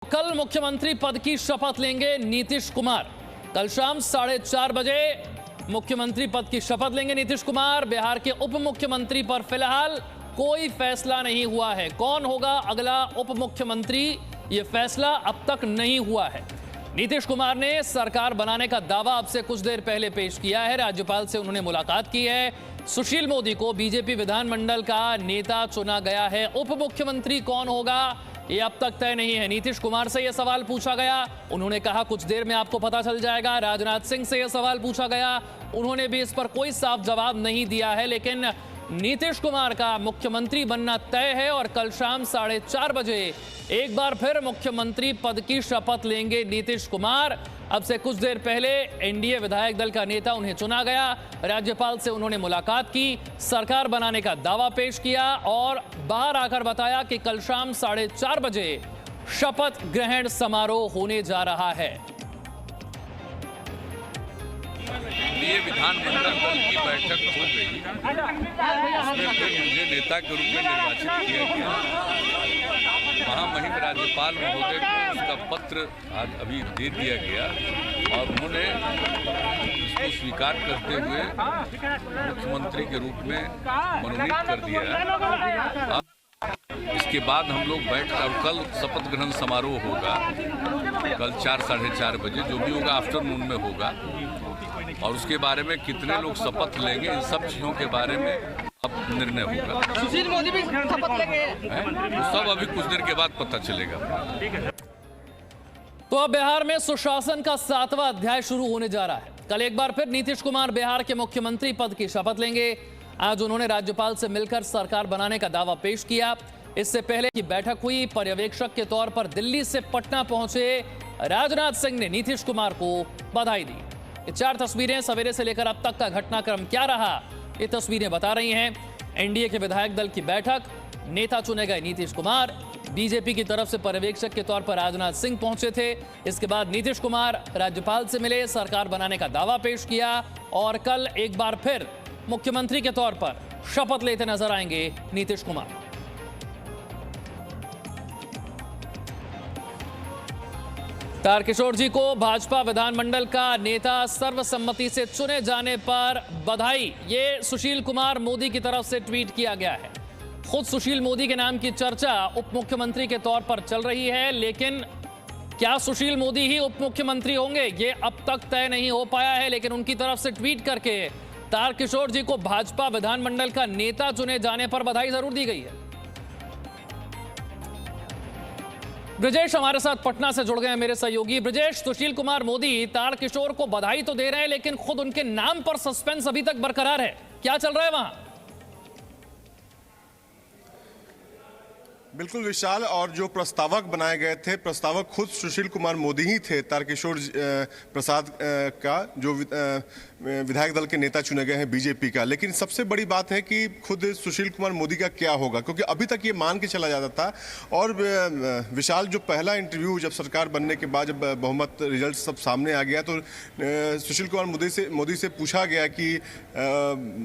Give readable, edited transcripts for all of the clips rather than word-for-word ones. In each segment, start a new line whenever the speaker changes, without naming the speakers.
कल मुख्यमंत्री पद की शपथ लेंगे नीतीश कुमार। कल शाम 4:30 बजे मुख्यमंत्री पद की शपथ लेंगे नीतीश कुमार। बिहार के उप मुख्यमंत्री पर फिलहाल कोई फैसला नहीं हुआ है। कौन होगा अगला उप मुख्यमंत्री, यह फैसला अब तक नहीं हुआ है। नीतीश कुमार ने सरकार बनाने का दावा अब से कुछ देर पहले पेश किया है। राज्यपाल से उन्होंने मुलाकात की है। सुशील मोदी को बीजेपी विधानमंडल का नेता चुना गया है। उप मुख्यमंत्री कौन होगा ये अब तक तय नहीं है। नीतीश कुमार से यह सवाल पूछा गया, उन्होंने कहा कुछ देर में आपको पता चल जाएगा। राजनाथ सिंह से यह सवाल पूछा गया, उन्होंने भी इस पर कोई साफ जवाब नहीं दिया है। लेकिन नीतीश कुमार का मुख्यमंत्री बनना तय है और कल शाम 4:30 बजे एक बार फिर मुख्यमंत्री पद की शपथ लेंगे नीतीश कुमार। अब से कुछ देर पहले एनडीए विधायक दल का नेता उन्हें चुना गया। राज्यपाल से उन्होंने मुलाकात की, सरकार बनाने का दावा पेश किया और बाहर आकर बताया कि कल शाम 4:30 बजे शपथ ग्रहण समारोह होने जा रहा है।
ये विधानमंडल दल की बैठक हो गई, उसमें फिर मुझे नेता के रूप में निर्वाचित किया गया। महामहिम राज्यपाल महोदय को उसका पत्र आज अभी दे दिया गया और उन्होंने इसको स्वीकार करते हुए मुख्यमंत्री के रूप में मनोनीत कर दिया। अब इसके बाद हम लोग बैठकर कल शपथ ग्रहण समारोह होगा, कल 4 साढ़े 4 बजे, जो भी होगा आफ्टरनून में होगा। और उसके बारे में कितने लोग शपथ लेंगे, इन सब चीजों के बारे में अब निर्णय होगा।
सुशील मोदी भी शपथ लेंगे,
वो सब अभी कुछ देर के बाद पता चलेगा।
तो अब बिहार में सुशासन का 7वां अध्याय शुरू होने जा रहा है। कल एक बार फिर नीतीश कुमार बिहार के मुख्यमंत्री पद की शपथ लेंगे। आज उन्होंने राज्यपाल से मिलकर सरकार बनाने का दावा पेश किया। इससे पहले की बैठक हुई, पर्यवेक्षक के तौर पर दिल्ली से पटना पहुंचे राजनाथ सिंह ने नीतीश कुमार को बधाई दी। ये 4 तस्वीरें सवेरे से लेकर अब तक का घटनाक्रम क्या रहा, ये तस्वीरें बता रही हैं। एनडीए के विधायक दल की बैठक, नेता चुने गए नीतीश कुमार, बीजेपी की तरफ से पर्यवेक्षक के तौर पर राजनाथ सिंह पहुंचे थे। इसके बाद नीतीश कुमार राज्यपाल से मिले, सरकार बनाने का दावा पेश किया और कल एक बार फिर मुख्यमंत्री के तौर पर शपथ लेते नजर आएंगे नीतीश कुमार। तारकिशोर जी को भाजपा विधानमंडल का नेता सर्वसम्मति से चुने जाने पर बधाई, ये सुशील कुमार मोदी की तरफ से ट्वीट किया गया है। खुद सुशील मोदी के नाम की चर्चा उप मुख्यमंत्री के तौर पर चल रही है, लेकिन क्या सुशील मोदी ही उप मुख्यमंत्री होंगे ये अब तक तय नहीं हो पाया है। लेकिन उनकी तरफ से ट्वीट करके तारकिशोर जी को भाजपा विधानमंडल का नेता चुने जाने पर बधाई जरूर दी गई है। ब्रजेश हमारे साथ पटना से जुड़ गए हैं, मेरे सहयोगी। ब्रजेश, सुशील कुमार मोदी तारकिशोर को बधाई तो दे रहे हैं, लेकिन खुद उनके नाम पर सस्पेंस अभी तक बरकरार है। क्या चल रहा है वहां?
बिल्कुल विशाल, और जो प्रस्तावक बनाए गए थे, प्रस्तावक खुद सुशील कुमार मोदी ही थे। तारकिशोर प्रसाद का जो विधायक दल के नेता चुने गए हैं बीजेपी का। लेकिन सबसे बड़ी बात है कि खुद सुशील कुमार मोदी का क्या होगा, क्योंकि अभी तक ये मान के चला जाता था। और विशाल, जो पहला इंटरव्यू जब सरकार बनने के बाद जब बहुमत रिजल्ट सब सामने आ गया, तो सुशील कुमार मोदी से पूछा गया कि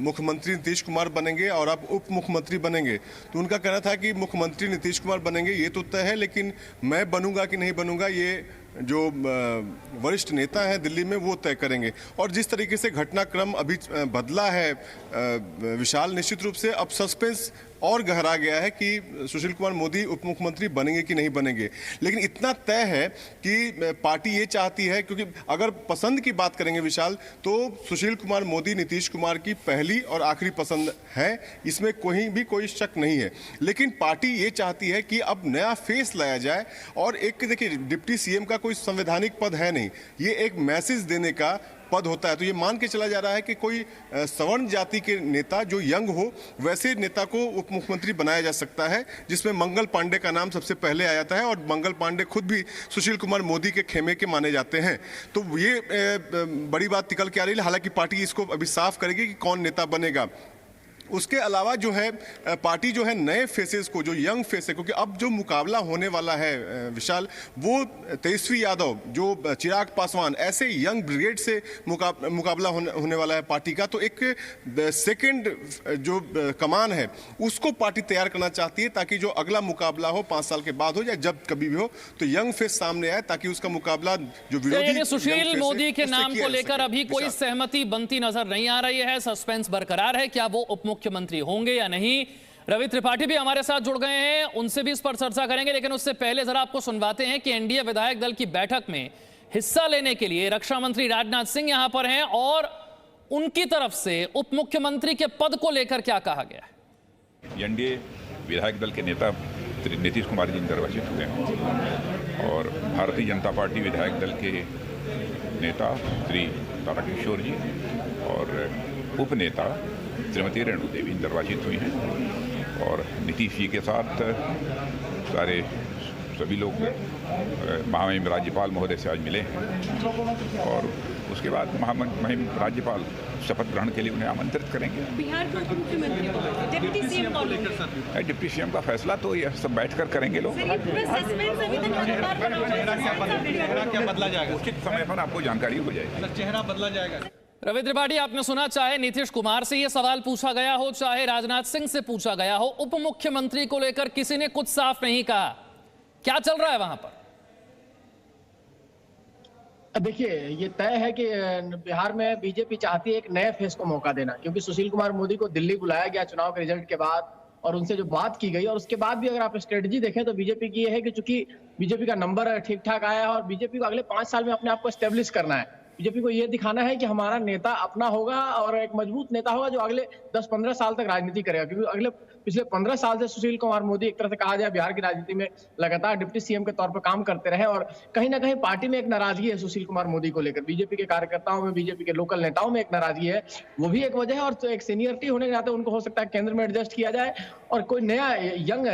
मुख्यमंत्री नीतीश कुमार बनेंगे और आप उप मुख्यमंत्री बनेंगे। तो उनका कहना था कि मुख्यमंत्री नीतीश कुमार बनेंगे ये तो तय है, लेकिन मैं बनूंगा कि नहीं बनूंगा ये जो वरिष्ठ नेता है दिल्ली में वो तय करेंगे। और जिस तरीके से घटनाक्रम अभी बदला है विशाल, निश्चित रूप से अब सस्पेंस और गहरा गया है कि सुशील कुमार मोदी उप मुख्यमंत्री बनेंगे कि नहीं बनेंगे। लेकिन इतना तय है कि पार्टी ये चाहती है, क्योंकि अगर पसंद की बात करेंगे विशाल, तो सुशील कुमार मोदी नीतीश कुमार की पहली और आखिरी पसंद है, इसमें कोई शक नहीं है। लेकिन पार्टी ये चाहती है कि अब नया फेस लाया जाए। और एक देखिए, डिप्टी सीएम का कोई संवैधानिक पद है नहीं, ये एक मैसेज देने का पद होता है। तो ये मान के चला जा रहा है कि कोई सवर्ण जाति के नेता जो यंग हो, वैसे नेता को उप मुख्यमंत्री बनाया जा सकता है, जिसमें मंगल पांडे का नाम सबसे पहले आ जाता है। और मंगल पांडे खुद भी सुशील कुमार मोदी के खेमे के माने जाते हैं। तो ये बड़ी बात निकल के आ रही है। हालांकि पार्टी इसको अभी साफ करेगी कि कौन नेता बनेगा। उसके अलावा जो है पार्टी जो है नए फेसेस को, जो यंग फेस है, क्योंकि अब जो मुकाबला होने वाला है विशाल, वो तेजस्वी यादव, जो चिराग पासवान, ऐसे यंग ब्रिगेड से मुकाबला होने वाला है पार्टी का। तो एक सेकंड जो कमान है उसको पार्टी तैयार करना चाहती है, ताकि जो अगला मुकाबला हो 5 साल के बाद हो या जब कभी भी हो, तो यंग फेस सामने आए, ताकि उसका मुकाबला जो विरोधी
सुशील मोदी के नाम को लेकर अभी कोई सहमति बनती नजर नहीं आ रही है, सस्पेंस बरकरार है, क्या वो उप मुख्यमंत्री होंगे या नहीं। रवि त्रिपाठी भी हमारे साथ जुड़ गए हैं, उनसे भी इस पर चर्चा करेंगे, लेकिन उससे पहले जरा आपको सुनवाते हैं कि एनडीए विधायक दल की बैठक में हिस्सा लेने के लिए रक्षा मंत्री राजनाथ सिंह यहां पर हैं और उनकी तरफ से उप मुख्यमंत्री के पद को लेकर क्या कहा गया है।
एनडीए विधायक दल के नेता नीतीश कुमार जी निर्वाचित हुए हैं और भारतीय जनता पार्टी विधायक दल के नेता श्री तारकिशोर जी और उपनेता श्रीमती रेणु देवी निर्वाचित हुई हैं और नीतीश जी के साथ सारे सभी लोग महामहिम राज्यपाल महोदय से आज मिले हैं और उसके बाद महामहिम राज्यपाल शपथ ग्रहण के लिए उन्हें आमंत्रित करेंगे। बिहार के उप मुख्यमंत्री डिप्टी सीएम कौन होगा? डिप्टी सीएम का फैसला तो यह सब बैठकर करेंगे लोग।
क्या बदला जाएगा?
उचित समय पर आपको जानकारी हो जाएगी,
चेहरा बदला जाएगा।
रवि त्रिपाठी, आपने सुना, चाहे नीतीश कुमार से यह सवाल पूछा गया हो, चाहे राजनाथ सिंह से पूछा गया हो, उप मुख्यमंत्री को लेकर किसी ने कुछ साफ नहीं कहा। क्या चल रहा है वहां पर?
देखिए, ये तय है कि बिहार में बीजेपी चाहती है एक नए फेस को मौका देना, क्योंकि सुशील कुमार मोदी को दिल्ली बुलाया गया चुनाव के रिजल्ट के बाद और उनसे जो बात की गई, और उसके बाद भी अगर आप स्ट्रेटजी देखें तो बीजेपी की ये है कि चूंकि बीजेपी का नंबर ठीक ठाक आया है और बीजेपी को अगले 5 साल में अपने आप को एस्टेब्लिश करना है, बीजेपी को ये दिखाना है कि हमारा नेता अपना होगा और एक मजबूत नेता होगा जो अगले 10-15 साल तक राजनीति करेगा। क्योंकि पिछले 15 साल से सुशील कुमार मोदी एक तरह से कहा जाए बिहार की राजनीति में लगातार डिप्टी सीएम के तौर पर काम करते रहे और कहीं ना कहीं पार्टी में एक नाराजगी है सुशील कुमार मोदी को लेकर, बीजेपी के कार्यकर्ताओं में, बीजेपी के लोकल नेताओं में एक नाराजगी है, वो भी एक वजह है। और तो एक सीनियरिटी होने के नाते उनको हो सकता है केंद्र में एडजस्ट किया जाए और कोई नया यंग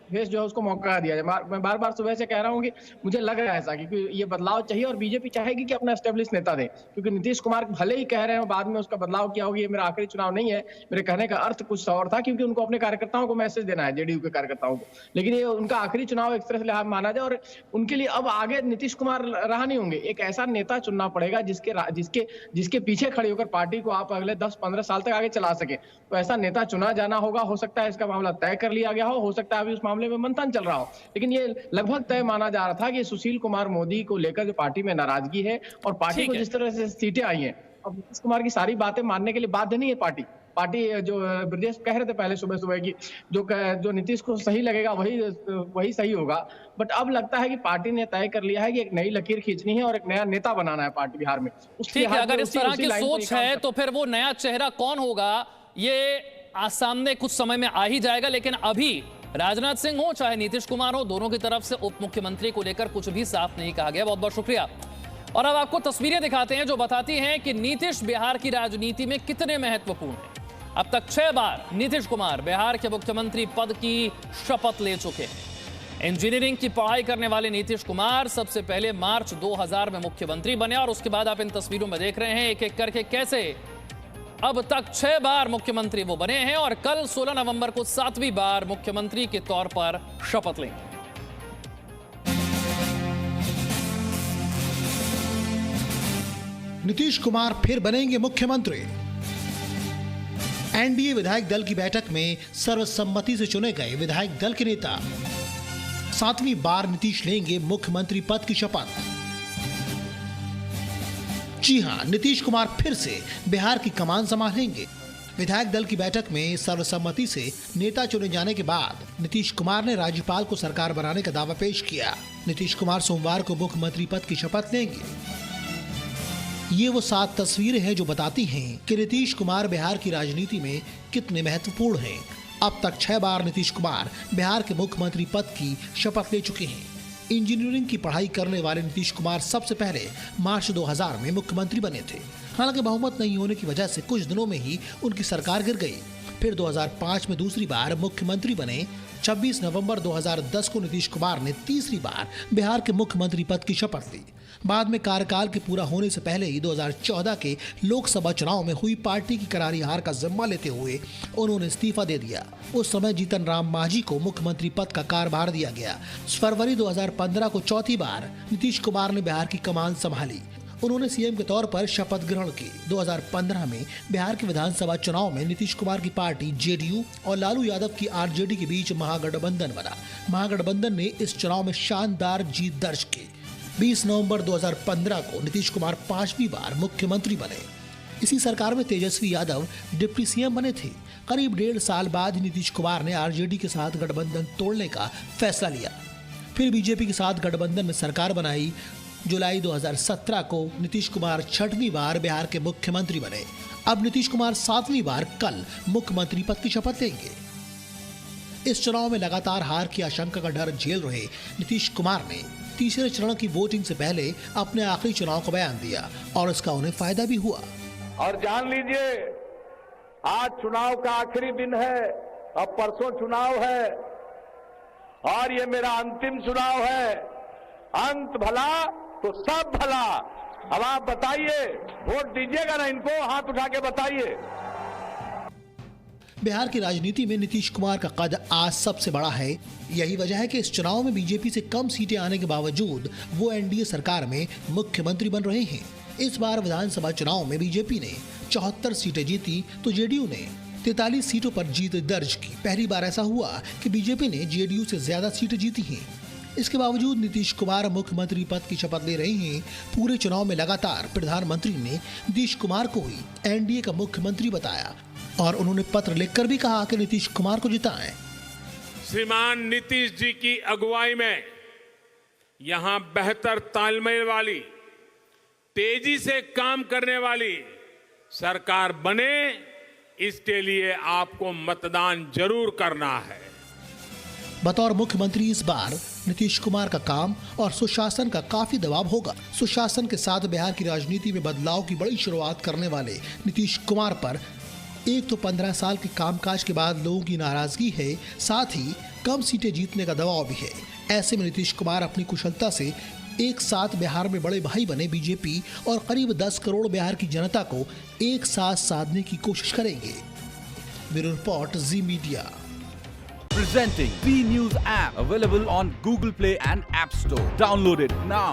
फेस जो है उसको मौका दिया जाए। मैं बार बार सुबह से कह रहा हूँ कि मुझे लग रहा है ऐसा, क्योंकि ये बदलाव चाहिए और बीजेपी चाहेगी कि अपना एस्टेब्लिश नेता दे, क्योंकि नीतीश कुमार भले ही कह रहे हैं बाद में उसका बदलाव किया होगा, ये मेरा आखिरी चुनाव नहीं है, मेरे कहने का अर्थ कुछ और था, क्योंकि उनको अपने कार्यकर्ताओं को मैसेज देना है, जेडीयू के कार्यकर्ताओं को, लेकिन ये उनका आखिरी चुनाव एक तरह से लिहाज माना जाए और उनके लिए अब आगे नीतीश कुमार रहा नहीं होंगे। एक ऐसा नेता चुनना पड़ेगा जिसके पीछे खड़े होकर पार्टी को आप अगले 10-15 साल तक आगे चला सके, तो ऐसा नेता चुना जाना होगा। हो सकता है इसका मामला तय कर लिया गया हो सकता है अभी उस मामले में मंथन चल रहा हो, लेकिन ये लगभग तय माना जा रहा था कि सुशील कुमार मोदी को लेकर जो पार्टी में नाराजगी है और पार्टी को जिस तरह से सीटें आई हैं, अब नीतीश कुमार की सारी बातें मानने के लिए बाध्य नहीं है पार्टी जो ब्रजेश कह रहे थे पहले सुबह की, जो नीतीश को सही लगेगा वही सही होगा, बट अब लगता है कि पार्टी ने तय कर लिया है कि एक नई लकीर खींचनी है और एक नया नेता बनाना है पार्टी बिहार में।
ठीक है, अगर इस तरह की सोच है तो फिर वो नया चेहरा कौन होगा ये सामने कुछ समय में आ ही जाएगा, लेकिन अभी राजनाथ सिंह हो चाहे नीतीश कुमार हो, दोनों की तरफ से उप मुख्यमंत्री को लेकर कुछ भी साफ नहीं कहा गया। बहुत बहुत शुक्रिया। और अब आपको तस्वीरें दिखाते हैं जो बताती हैं कि नीतीश बिहार की राजनीति में कितने महत्वपूर्ण हैं। अब तक 6 बार नीतीश कुमार बिहार के मुख्यमंत्री पद की शपथ ले चुके हैं। इंजीनियरिंग की पढ़ाई करने वाले नीतीश कुमार सबसे पहले मार्च 2000 में मुख्यमंत्री बने और उसके बाद आप इन तस्वीरों में देख रहे हैं एक एक करके कैसे अब तक 6 बार मुख्यमंत्री वो बने हैं और कल 16 नवंबर को 7वीं बार मुख्यमंत्री के तौर पर शपथ लेंगे।
नीतीश कुमार फिर बनेंगे मुख्यमंत्री। एनडीए विधायक दल की बैठक में सर्वसम्मति से चुने गए विधायक दल के नेता 7वीं बार नीतीश लेंगे मुख्यमंत्री पद की शपथ। जी हां, नीतीश कुमार फिर से बिहार की कमान संभालेंगे। विधायक दल की बैठक में सर्वसम्मति से नेता चुने जाने के बाद नीतीश कुमार ने राज्यपाल को सरकार बनाने का दावा पेश किया। नीतीश कुमार सोमवार को मुख्यमंत्री पद की शपथ लेंगे। ये वो 7 तस्वीरें हैं जो बताती हैं कि नीतीश कुमार बिहार की राजनीति में कितने महत्वपूर्ण हैं। अब तक 6 बार नीतीश कुमार बिहार के मुख्यमंत्री पद की शपथ ले चुके हैं। इंजीनियरिंग की पढ़ाई करने वाले नीतीश कुमार सबसे पहले मार्च 2000 में मुख्यमंत्री बने थे। हालांकि बहुमत नहीं होने की वजह से कुछ दिनों में ही उनकी सरकार गिर गई। फिर 2005 में दूसरी बार मुख्यमंत्री बने। 26 नवंबर 2010 को नीतीश कुमार ने तीसरी बार बिहार के मुख्यमंत्री पद की शपथ ली। बाद में कार्यकाल के पूरा होने से पहले ही 2014 के लोकसभा चुनाव में हुई पार्टी की करारी हार का जिम्मा लेते हुए उन्होंने इस्तीफा दे दिया। उस समय जीतन राम मांझी को मुख्यमंत्री पद का कार्यभार दिया गया। फरवरी 2015 को चौथी बार नीतीश कुमार ने बिहार की कमान संभाली। उन्होंने सीएम के तौर पर शपथ ग्रहण की। 2015 में बिहार के विधानसभा चुनाव में नीतीश कुमार की पार्टी जेडीयू और लालू यादव की आरजेडी के बीच महागठबंधन बना। महागठबंधन ने इस चुनाव में शानदार जीत दर्ज की। 20 नवंबर 2015 को नीतीश कुमार 5वीं बार मुख्यमंत्री बने। इसी सरकार में तेजस्वी यादव डिप्टी सीएम बने थे। करीब 1.5 साल बाद नीतीश कुमार ने आरजेडी के साथ गठबंधन तोड़ने का फैसला लिया। फिर बीजेपी के साथ गठबंधन में सरकार बनाई। जुलाई 2017 को नीतीश कुमार 6वीं बार बिहार के मुख्यमंत्री बने। अब नीतीश कुमार 7वीं बार कल मुख्यमंत्री पद की शपथ लेंगे। इस चुनाव में लगातार हार की आशंका का डर झेल रहे नीतीश कुमार ने तीसरे चरण की वोटिंग से पहले अपने आखिरी चुनाव का बयान दिया और इसका उन्हें फायदा भी हुआ।
और जान लीजिए, आज चुनाव का आखिरी दिन है, अब परसों चुनाव है और ये मेरा अंतिम चुनाव है। अंत भला तो सब भला। अब आप बताइए, वोट दीजिएगा ना इनको? हाथ उठा के बताइए।
बिहार की राजनीति में नीतीश कुमार का कद आज सबसे बड़ा है। यही वजह है कि इस चुनाव में बीजेपी से कम सीटें आने के बावजूद वो एनडीए सरकार में मुख्यमंत्री बन रहे हैं। इस बार विधानसभा चुनाव में बीजेपी ने 74 सीटें जीती तो जेडीयू ने 43 सीटों पर जीत दर्ज की। पहली बार ऐसा हुआ कि बीजेपी ने जेडीयू से ज्यादा सीटें जीती हैं। इसके बावजूद नीतीश कुमार मुख्यमंत्री पद की शपथ ले रहे हैं। पूरे चुनाव में लगातार प्रधानमंत्री ने नीतीश कुमार को ही एनडीए का मुख्यमंत्री बताया और उन्होंने पत्र लिखकर भी कहा कि नीतीश कुमार को जिताएं।
श्रीमान नीतीश जी की अगुवाई में यहां बेहतर तालमेल वाली, तेजी से काम करने वाली सरकार बने, इसके लिए आपको मतदान जरूर करना है।
बतौर मुख्यमंत्री इस बार नीतीश कुमार का काम और सुशासन का काफी दबाव होगा। सुशासन के साथ बिहार की राजनीति में बदलाव की बड़ी शुरुआत करने वाले नीतीश कुमार पर एक तो 15 साल के कामकाज के बाद लोगों की नाराजगी है, साथ ही कम सीटें जीतने का दबाव भी है। ऐसे में नीतीश कुमार अपनी कुशलता से एक साथ बिहार में बड़े भाई बने बीजेपी और करीब 10 करोड़ बिहार की जनता को एक साथ साधने की कोशिश करेंगे। Bureau report, ji media.
Presenting V News app, available on Google Play and App Store. Download it now.